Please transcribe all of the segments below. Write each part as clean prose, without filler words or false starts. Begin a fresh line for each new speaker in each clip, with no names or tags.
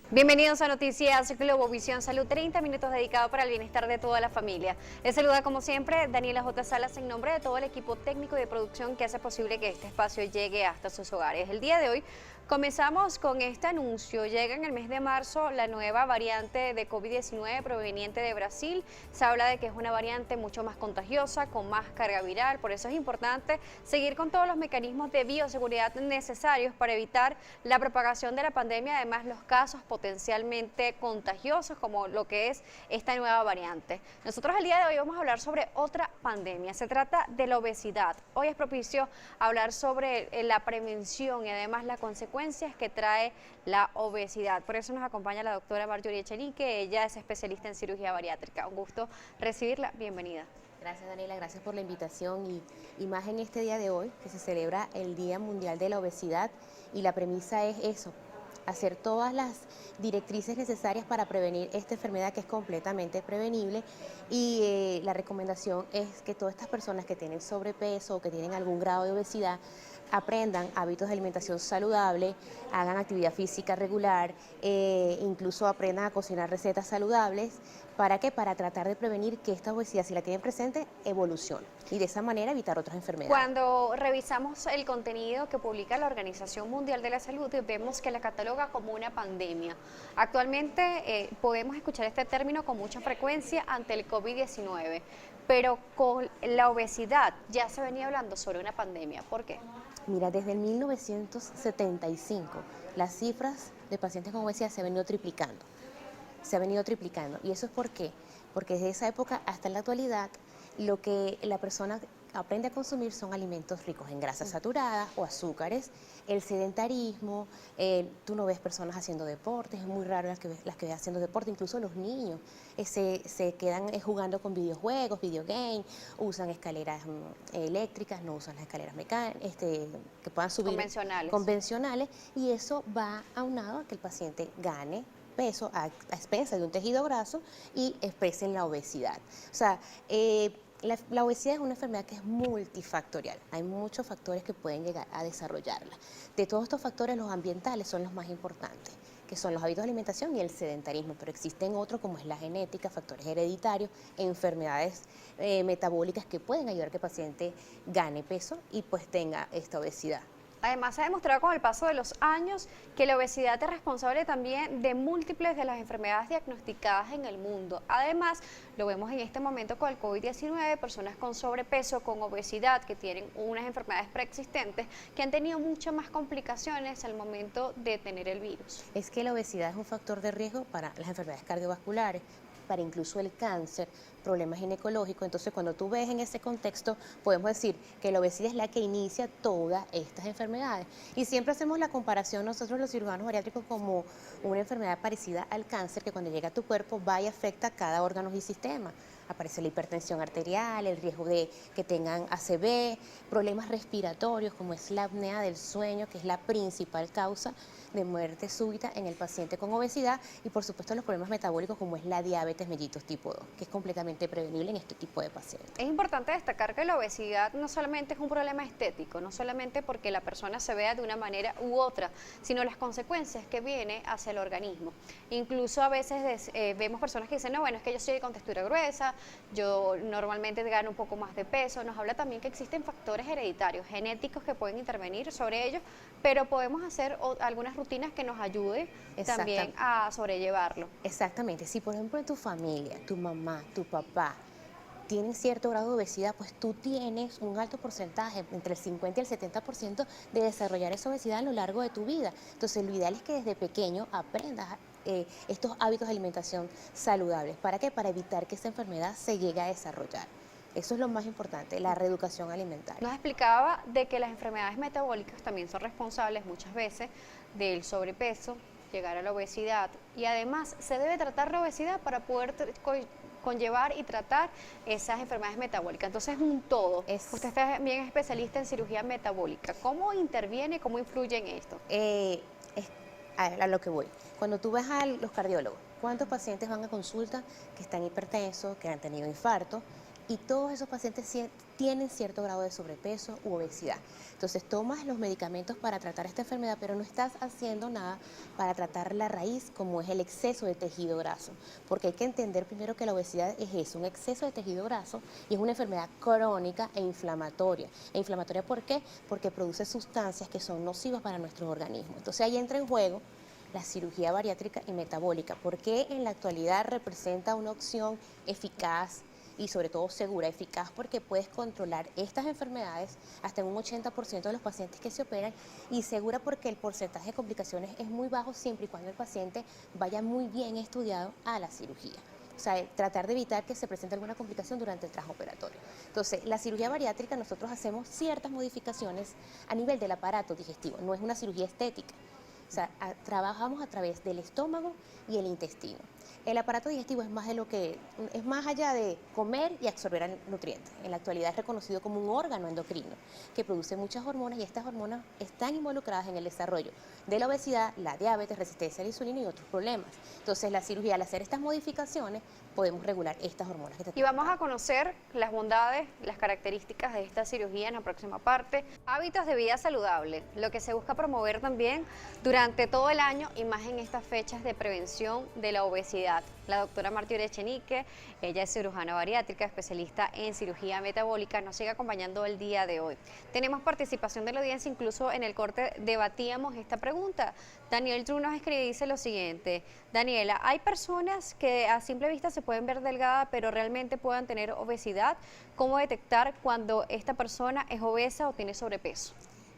Bienvenidos a Noticias Globovisión Salud, 30 minutos dedicados para el bienestar de toda la familia. Les saluda como siempre Daniela J. Salas en nombre de todo el equipo técnico y de producción que hace posible que este espacio llegue hasta sus hogares. El día de hoy comenzamos con este anuncio. Llega en el mes de marzo la nueva variante de COVID-19 proveniente de Brasil. Se habla de que es una variante mucho más contagiosa, con más carga viral. Por eso es importante seguir con todos los mecanismos de bioseguridad necesarios para evitar la propagación de la pandemia, además los casos potencialmente contagiosos como lo que es esta nueva variante. Nosotros el día de hoy vamos a hablar sobre otra pandemia. Se trata de la obesidad. Hoy es propicio hablar sobre la prevención y además las consecuencias que trae la obesidad. Por eso nos acompaña la doctora Marjorie Echenique. Ella es especialista en cirugía bariátrica. Un gusto recibirla. Bienvenida.
Gracias, Daniela, gracias por la invitación y más en este día de hoy que se celebra el Día Mundial de la Obesidad, y la premisa es eso: hacer todas las directrices necesarias para prevenir esta enfermedad, que es completamente prevenible. Y la recomendación es que todas estas personas que tienen sobrepeso o que tienen algún grado de obesidad aprendan hábitos de alimentación saludable, hagan actividad física regular, incluso aprendan a cocinar recetas saludables. ¿Para qué? Para tratar de prevenir que esta obesidad, si la tienen presente, evolucione y de esa manera evitar otras enfermedades.
Cuando revisamos el contenido que publica la Organización Mundial de la Salud, vemos que la cataloga como una pandemia. Actualmente podemos escuchar este término con mucha frecuencia ante el COVID-19, pero con la obesidad ya se venía hablando sobre una pandemia. ¿Por qué?
Mira, desde el 1975 las cifras de pacientes con obesidad se han venido triplicando. Se ha venido triplicando. ¿Y eso es por qué? Porque desde esa época hasta la actualidad lo que la persona aprende a consumir son alimentos ricos en grasas saturadas o azúcares, el sedentarismo. Tú no ves personas haciendo deportes, es muy raro las que ves haciendo deporte, incluso los niños se quedan jugando con videojuegos, videogames, usan escaleras eléctricas, no usan las escaleras mecánicas, que puedan subir convencionales, y eso va aunado a que el paciente gane peso a expensas de un tejido graso y expresen la obesidad. O sea, la obesidad es una enfermedad que es multifactorial. Hay muchos factores que pueden llegar a desarrollarla. De todos estos factores, los ambientales son los más importantes, que son los hábitos de alimentación y el sedentarismo, pero existen otros como es la genética, factores hereditarios, enfermedades metabólicas que pueden ayudar a que el paciente gane peso y pues tenga esta obesidad.
Además, se ha demostrado con el paso de los años que la obesidad es responsable también de múltiples de las enfermedades diagnosticadas en el mundo. Además, lo vemos en este momento con el COVID-19, personas con sobrepeso, con obesidad, que tienen unas enfermedades preexistentes, que han tenido muchas más complicaciones al momento de tener el virus.
Es que la obesidad es un factor de riesgo para las enfermedades cardiovasculares, para incluso el cáncer, problemas ginecológicos. Entonces, cuando tú ves en ese contexto, podemos decir que la obesidad es la que inicia todas estas enfermedades. Y siempre hacemos la comparación nosotros los cirujanos bariátricos como una enfermedad parecida al cáncer, que cuando llega a tu cuerpo va y afecta a cada órgano y sistema. Aparece la hipertensión arterial, el riesgo de que tengan ACV, problemas respiratorios como es la apnea del sueño, que es la principal causa de muerte súbita en el paciente con obesidad, y por supuesto los problemas metabólicos como es la diabetes mellitus tipo 2, que es completamente prevenible en este tipo de pacientes.
Es importante destacar que la obesidad no solamente es un problema estético, no solamente porque la persona se vea de una manera u otra, sino las consecuencias que viene hacia el organismo. Incluso a veces vemos personas que dicen, no, bueno, es que yo soy con textura gruesa, yo normalmente gano un poco más de peso. Nos habla también que existen factores hereditarios, genéticos, que pueden intervenir sobre ellos, pero podemos hacer algunas rutinas que nos ayuden también a sobrellevarlo.
Exactamente. Si por ejemplo en tu familia, tu mamá, tu papá tienen cierto grado de obesidad, pues tú tienes un alto porcentaje, entre el 50 y el 70%, de desarrollar esa obesidad a lo largo de tu vida. Entonces lo ideal es que desde pequeño aprendas estos hábitos de alimentación saludables. ¿Para qué? Para evitar que esa enfermedad se llegue a desarrollar. Eso es lo más importante, la reeducación alimentaria.
Nos explicaba de que las enfermedades metabólicas también son responsables muchas veces del sobrepeso, llegar a la obesidad, y además se debe tratar la obesidad para poder conllevar y tratar esas enfermedades metabólicas. Entonces es un todo. Usted está también especialista en cirugía metabólica. ¿Cómo interviene, cómo influye en esto?
A lo que voy. Cuando tú ves a los cardiólogos, ¿cuántos pacientes van a consulta que están hipertensos, que han tenido infarto? y todos esos pacientes tienen cierto grado de sobrepeso u obesidad. Entonces tomas los medicamentos para tratar esta enfermedad, pero no estás haciendo nada para tratar la raíz, como es el exceso de tejido graso, porque hay que entender primero que la obesidad es eso, un exceso de tejido graso, y es una enfermedad crónica e inflamatoria. ¿E inflamatoria por qué? Porque produce sustancias que son nocivas para nuestro organismo. Entonces ahí entra en juego la cirugía bariátrica y metabólica, porque en la actualidad representa una opción eficaz y sobre todo segura, eficaz porque puedes controlar estas enfermedades hasta en un 80% de los pacientes que se operan, y segura porque el porcentaje de complicaciones es muy bajo siempre y cuando el paciente vaya muy bien estudiado a la cirugía. O sea, tratar de evitar que se presente alguna complicación durante el transoperatorio. Entonces, la cirugía bariátrica, nosotros hacemos ciertas modificaciones a nivel del aparato digestivo, no es una cirugía estética. O sea, trabajamos a través del estómago y el intestino. El aparato digestivo es más allá de comer y absorber nutrientes. En la actualidad es reconocido como un órgano endocrino que produce muchas hormonas, y estas hormonas están involucradas en el desarrollo de la obesidad, la diabetes, resistencia a la insulina y otros problemas. Entonces, la cirugía, al hacer estas modificaciones, podemos regular estas hormonas que te
Y vamos a conocer las bondades, las características de esta cirugía en la próxima parte. Hábitos de vida saludable, lo que se busca promover también durante todo el año y más en estas fechas de prevención de la obesidad. La doctora Martí Echenique, ella es cirujana bariátrica, especialista en cirugía metabólica, nos sigue acompañando el día de hoy. Tenemos participación de la audiencia, incluso en el corte debatíamos esta pregunta. Daniel Tru nos escribe y dice lo siguiente: Daniela, hay personas que a simple vista se pueden ver delgadas, pero realmente puedan tener obesidad. ¿Cómo detectar cuando esta persona es obesa o tiene sobrepeso?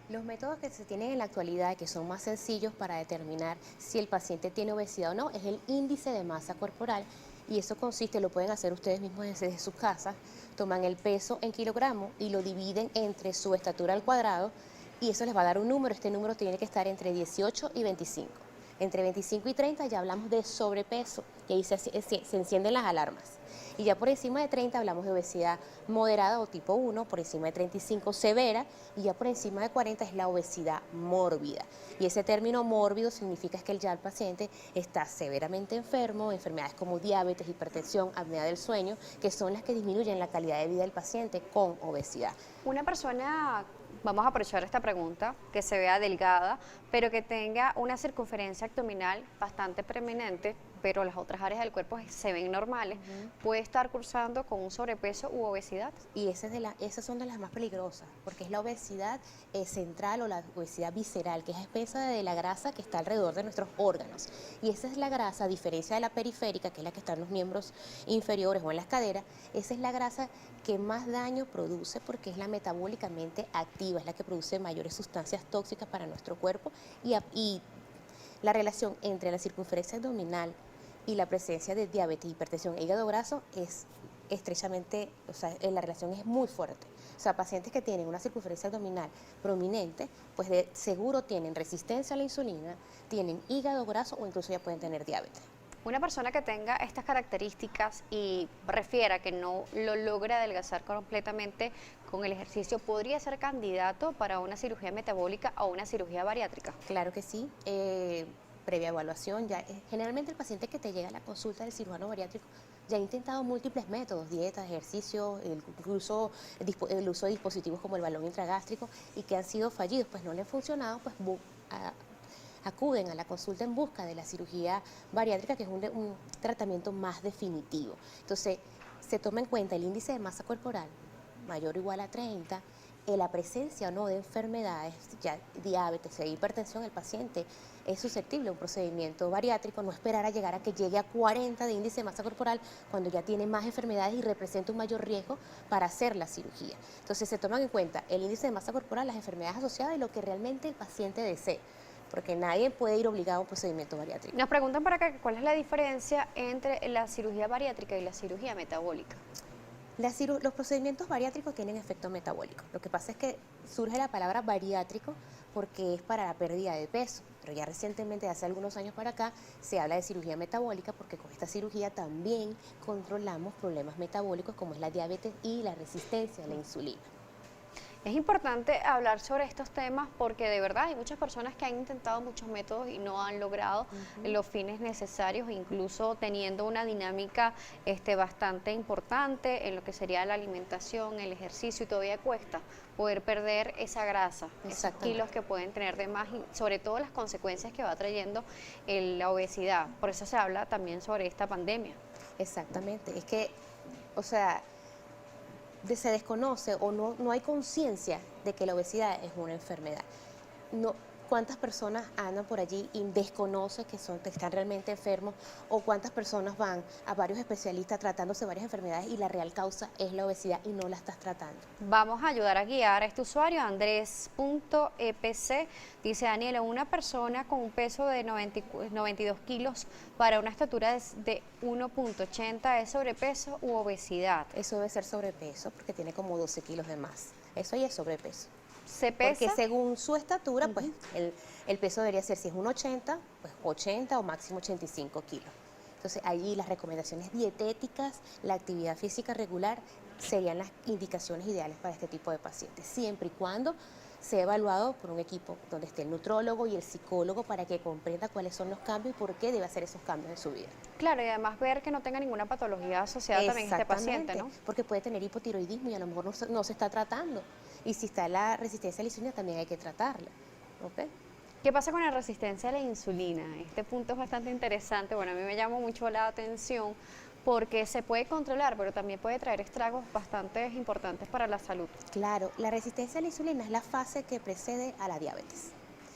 Los métodos que se tienen en la actualidad, que son más sencillos para determinar si el paciente tiene obesidad o no, es el índice de masa corporal, y eso consiste, lo pueden hacer ustedes mismos desde sus casas, toman el peso en kilogramos y lo dividen entre su estatura al cuadrado, y eso les va a dar un número. Este número tiene que estar entre 18 y 25. Entre 25 y 30 ya hablamos de sobrepeso, y ahí se encienden las alarmas. Y ya por encima de 30 hablamos de obesidad moderada o tipo 1, por encima de 35 severa, y ya por encima de 40 es la obesidad mórbida. Y ese término mórbido significa que ya el paciente está severamente enfermo, enfermedades como diabetes, hipertensión, apnea del sueño, que son las que disminuyen la calidad de vida del paciente con obesidad.
Una persona, vamos a aprovechar esta pregunta, que se vea delgada, pero que tenga una circunferencia abdominal bastante preeminente, pero las otras áreas del cuerpo se ven normales, puede estar cursando con un sobrepeso u obesidad.
Y esas son de las más peligrosas, porque es la obesidad central o la obesidad visceral, que es espesa de la grasa que está alrededor de nuestros órganos. Y esa es la grasa, a diferencia de la periférica, que es la que está en los miembros inferiores o en las caderas, esa es la grasa que más daño produce porque es la metabólicamente activa, es la que produce mayores sustancias tóxicas para nuestro cuerpo, y la relación entre la circunferencia abdominal y la presencia de diabetes, hipertensión e hígado graso es estrechamente, o sea, la relación es muy fuerte. O sea, pacientes que tienen una circunferencia abdominal prominente, pues de seguro tienen resistencia a la insulina, tienen hígado graso o incluso ya pueden tener diabetes.
Una persona que tenga estas características y refiera que no lo logra adelgazar completamente con el ejercicio, ¿podría ser candidato para una cirugía metabólica o una cirugía bariátrica?
Claro que sí. Previa evaluación, generalmente el paciente que te llega a la consulta del cirujano bariátrico ya ha intentado múltiples métodos, dietas, ejercicio, incluso el uso de dispositivos como el balón intragástrico, y que han sido fallidos, pues no le han funcionado, pues acuden a la consulta en busca de la cirugía bariátrica, que es un tratamiento más definitivo. Entonces, se toma en cuenta el índice de masa corporal mayor o igual a 30, la presencia o no de enfermedades, ya diabetes e hipertensión. El paciente es susceptible a un procedimiento bariátrico, no esperar a llegar a que llegue a 40 de índice de masa corporal cuando ya tiene más enfermedades y representa un mayor riesgo para hacer la cirugía. Entonces se toman en cuenta el índice de masa corporal, las enfermedades asociadas y lo que realmente el paciente desee, porque nadie puede ir obligado a un procedimiento bariátrico.
Nos preguntan para acá cuál es la diferencia entre la cirugía bariátrica y la cirugía metabólica.
Los procedimientos bariátricos tienen efecto metabólico. Lo que pasa es que surge la palabra bariátrico porque es para la pérdida de peso, pero ya recientemente, hace algunos años para acá, se habla de cirugía metabólica porque con esta cirugía también controlamos problemas metabólicos como es la diabetes y la resistencia a la insulina.
Es importante hablar sobre estos temas porque de verdad hay muchas personas que han intentado muchos métodos y no han logrado los fines necesarios, incluso teniendo una dinámica bastante importante en lo que sería la alimentación, el ejercicio, y todavía cuesta poder perder esa grasa, esos kilos que pueden tener de más, y sobre todo las consecuencias que va trayendo la obesidad. Por eso se habla también sobre esta pandemia.
Exactamente, es que, o sea, se desconoce o no hay conciencia de que la obesidad es una enfermedad. No, ¿cuántas personas andan por allí y desconocen que están realmente enfermos? ¿O cuántas personas van a varios especialistas tratándose varias enfermedades y la real causa es la obesidad y no la estás tratando?
Vamos a ayudar a guiar a este usuario, Andrés.epc. Dice: Daniela, una persona con un peso de 92 kilos para una estatura de 1,80 ¿es sobrepeso u obesidad?
Eso debe ser sobrepeso porque tiene como 12 kilos de más. Eso ya es sobrepeso.
¿Se pesa?
Porque según su estatura, pues el peso debería ser, si es un 80, pues 80 o máximo 85 kilos. Entonces, allí las recomendaciones dietéticas, la actividad física regular serían las indicaciones ideales para este tipo de pacientes, siempre y cuando sea evaluado por un equipo donde esté el nutrólogo y el psicólogo para que comprenda cuáles son los cambios y por qué debe hacer esos cambios en su vida.
Claro, y además ver que no tenga ninguna patología asociada también a este paciente, ¿no?
Porque puede tener hipotiroidismo y a lo mejor no se está tratando. Y si está la resistencia a la insulina, también hay que tratarla. ¿Okay?
¿Qué pasa con la resistencia a la insulina? Este punto es bastante interesante. Bueno, a mí me llamó mucho la atención porque se puede controlar, pero también puede traer estragos bastante importantes para la salud.
Claro, la resistencia a la insulina es la fase que precede a la diabetes.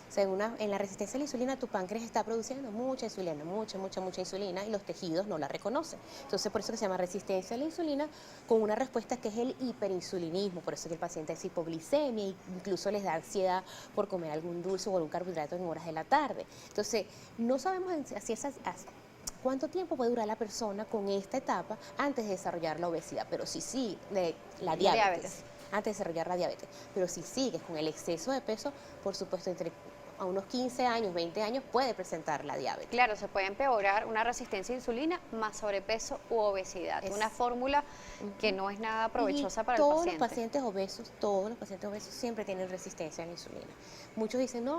O sea, en la resistencia a la insulina, tu páncreas está produciendo mucha insulina, mucha insulina, y los tejidos no la reconocen. Entonces, por eso que se llama resistencia a la insulina, con una respuesta que es el hiperinsulinismo. Por eso que el paciente es hipoglicemia e incluso les da ansiedad por comer algún dulce o algún carbohidrato en horas de la tarde. Entonces, no sabemos cuánto tiempo puede durar la persona con esta etapa antes de desarrollar la obesidad, pero sí, la diabetes. Antes de desarrollar la diabetes. Pero si sigues con el exceso de peso, por supuesto, a unos 15 años, 20 años, puede presentar la diabetes.
Claro, se puede empeorar una resistencia a insulina más sobrepeso u obesidad. Una fórmula que no es nada provechosa para el paciente.
Todos los pacientes obesos siempre tienen resistencia a la insulina. Muchos dicen,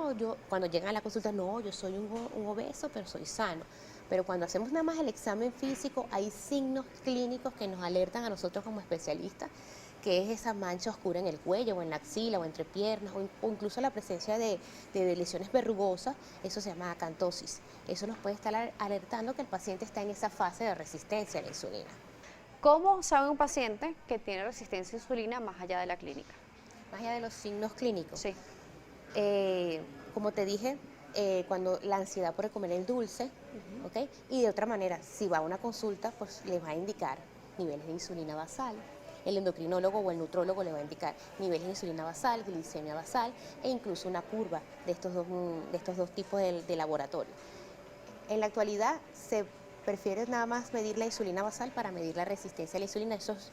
cuando llegan a la consulta, yo soy un obeso, pero soy sano. Pero cuando hacemos nada más el examen físico, hay signos clínicos que nos alertan a nosotros como especialistas, que es esa mancha oscura en el cuello o en la axila o entre piernas o incluso la presencia de lesiones verrugosas. Eso se llama acantosis. Eso nos puede estar alertando que el paciente está en esa fase de resistencia a la insulina.
¿Cómo sabe un paciente que tiene resistencia a insulina más allá de la clínica?
Más allá de los signos clínicos.
Sí.
Como te dije, cuando la ansiedad por comer el dulce, ¿okay? Y de otra manera, si va a una consulta, pues les va a indicar niveles de insulina basal. El endocrinólogo o el nutrólogo le va a indicar niveles de insulina basal, glicemia basal e incluso una curva de estos dos tipos de laboratorio. En la actualidad se prefiere nada más medir la insulina basal para medir la resistencia a la insulina. Eso es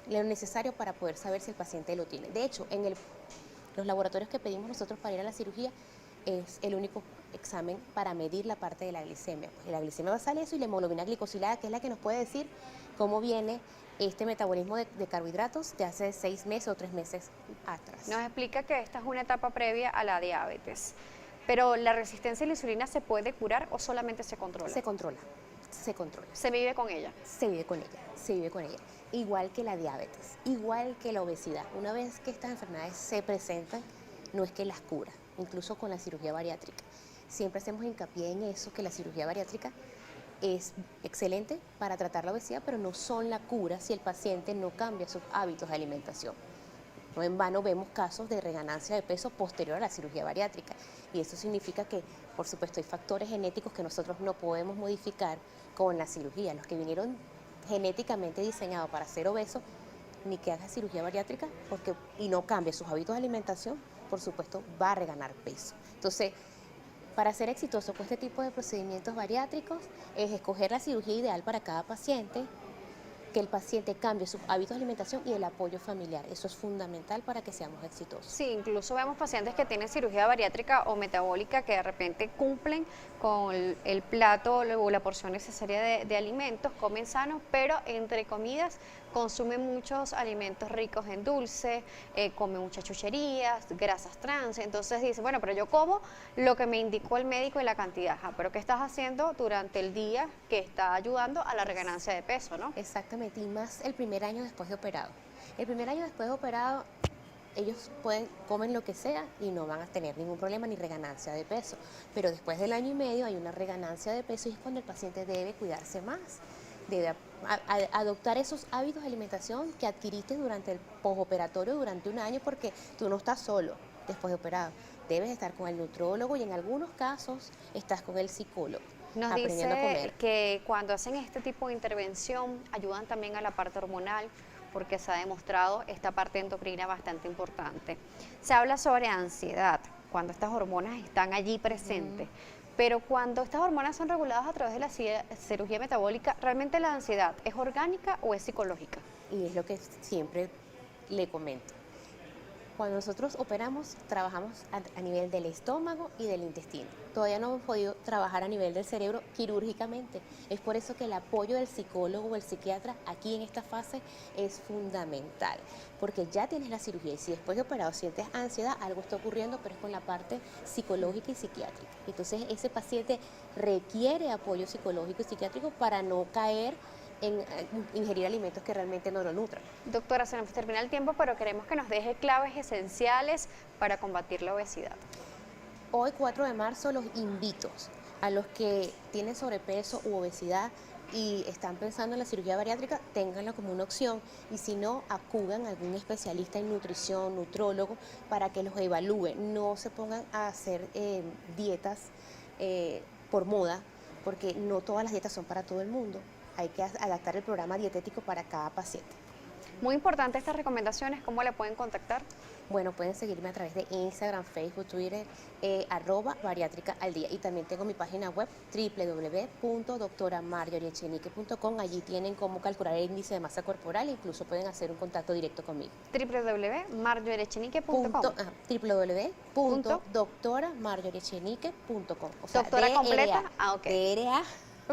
lo necesario para poder saber si el paciente lo tiene. De hecho, los laboratorios que pedimos nosotros para ir a la cirugía es el único examen para medir la parte de la glicemia. Pues la glicemia basal es eso, y la hemoglobina glicosilada, que es la que nos puede decir cómo viene este metabolismo de carbohidratos de hace 6 meses o 3 meses atrás.
Nos explica que esta es una etapa previa a la diabetes, pero ¿la resistencia a la insulina se puede curar o solamente se controla?
Se controla.
¿Se vive con ella?
Se vive con ella. Igual que la diabetes, igual que la obesidad. Una vez que estas enfermedades se presentan, no es que las cura, incluso con la cirugía bariátrica. Siempre hacemos hincapié en eso, que la cirugía bariátrica es excelente para tratar la obesidad, pero no son la cura si el paciente no cambia sus hábitos de alimentación. No en vano vemos casos de reganancia de peso posterior a la cirugía bariátrica, y eso significa que, por supuesto, hay factores genéticos que nosotros no podemos modificar con la cirugía. Los que vinieron genéticamente diseñados para ser obesos, ni que haga cirugía bariátrica y no cambie sus hábitos de alimentación, por supuesto, va a reganar peso. Entonces, para ser exitoso con este tipo de procedimientos bariátricos es escoger la cirugía ideal para cada paciente, que el paciente cambie sus hábitos de alimentación y el apoyo familiar. Eso es fundamental para que seamos exitosos.
Sí, incluso vemos pacientes que tienen cirugía bariátrica o metabólica que de repente cumplen con el plato o la porción necesaria de alimentos, comen sanos, pero entre comidas consumen muchos alimentos ricos en dulce, comen muchas chucherías, grasas trans. Entonces dice, bueno, pero yo como lo que me indicó el médico y la cantidad. Pero ¿qué estás haciendo durante el día que está ayudando a la reganancia de peso, no?
Exactamente, y más el primer año después de operado. El primer año después de operado, ellos comen lo que sea y no van a tener ningún problema ni reganancia de peso. Pero después del año y medio hay una reganancia de peso y es cuando el paciente debe cuidarse más, debe adoptar esos hábitos de alimentación que adquiriste durante el postoperatorio durante un año, porque tú no estás solo después de operado. Debes estar con el nutrólogo y en algunos casos estás con el psicólogo.
Nos
aprendiendo a
dice
comer.
que cuando hacen este tipo de intervención ayudan también a la parte hormonal, porque se ha demostrado esta parte endocrina bastante importante. Se habla sobre ansiedad, cuando estas hormonas están allí presentes, pero cuando estas hormonas son reguladas a través de la cirugía metabólica, ¿realmente la ansiedad es orgánica o es psicológica?
Y es lo que siempre le comento. Cuando nosotros operamos, trabajamos a nivel del estómago y del intestino. Todavía no hemos podido trabajar a nivel del cerebro quirúrgicamente. Es por eso que el apoyo del psicólogo o el psiquiatra aquí en esta fase es fundamental, porque ya tienes la cirugía y si después de operado sientes ansiedad, algo está ocurriendo, pero es con la parte psicológica y psiquiátrica. Entonces ese paciente requiere apoyo psicológico y psiquiátrico para no caer en ingerir alimentos que realmente no lo nutran.
Doctora, se nos termina el tiempo, pero queremos que nos deje claves esenciales para combatir la obesidad.
Hoy, 4 de marzo, los invito a los que tienen sobrepeso u obesidad y están pensando en la cirugía bariátrica, ténganla como una opción y si no, acudan a algún especialista en nutrición, nutrólogo, para que los evalúe. No se pongan a hacer dietas por moda, porque no todas las dietas son para todo el mundo. Hay que adaptar el programa dietético para cada paciente.
Muy importante estas recomendaciones, ¿cómo le pueden contactar?
Bueno, pueden seguirme a través de Instagram, Facebook, Twitter, @bariátrica al día. Y también tengo mi página web www.doctoramarjoriechenique.com. Allí tienen cómo calcular el índice de masa corporal e incluso pueden hacer un contacto directo conmigo.
www.marjoriechenique.com.
www.doctoramarjoriechenique.com. O sea,
¿Doctora completa?
ok.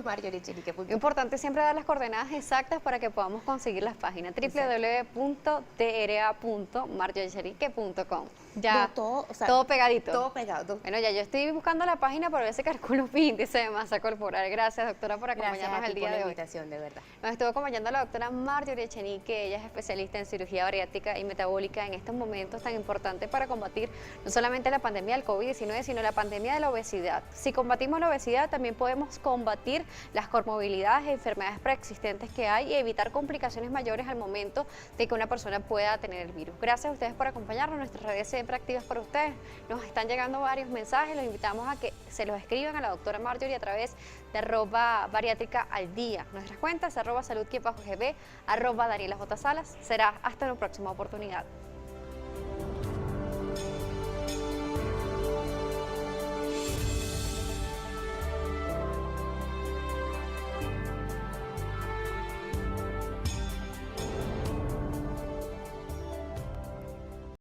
Marjoriechenique.com.
Importante siempre dar las coordenadas exactas para que podamos conseguir las páginas. www.tra.marjoriechenique.com. Ya,
todo
pegadito.
Todo pegado.
Bueno, ya yo estoy buscando la página para ver ese cálculo índice de masa corporal. Gracias, doctora, por acompañarnos el día de hoy.
Invitación, de verdad.
Nos estuvo acompañando la doctora Marjorie Echenique. Ella es especialista en cirugía bariátrica y metabólica en estos momentos tan importantes para combatir no solamente la pandemia del COVID-19, sino la pandemia de la obesidad. Si combatimos la obesidad, también podemos combatir las comorbilidades e enfermedades preexistentes que hay y evitar complicaciones mayores al momento de que una persona pueda tener el virus. Gracias a ustedes por acompañarnos. Nuestras redes siempre activas para ustedes. Nos están llegando varios mensajes. Los invitamos a que se los escriban a la doctora Marjorie a través de @bariátrica al día. Nuestras cuentas @salud_gb, @Daniela J. Salas. Será hasta la próxima oportunidad.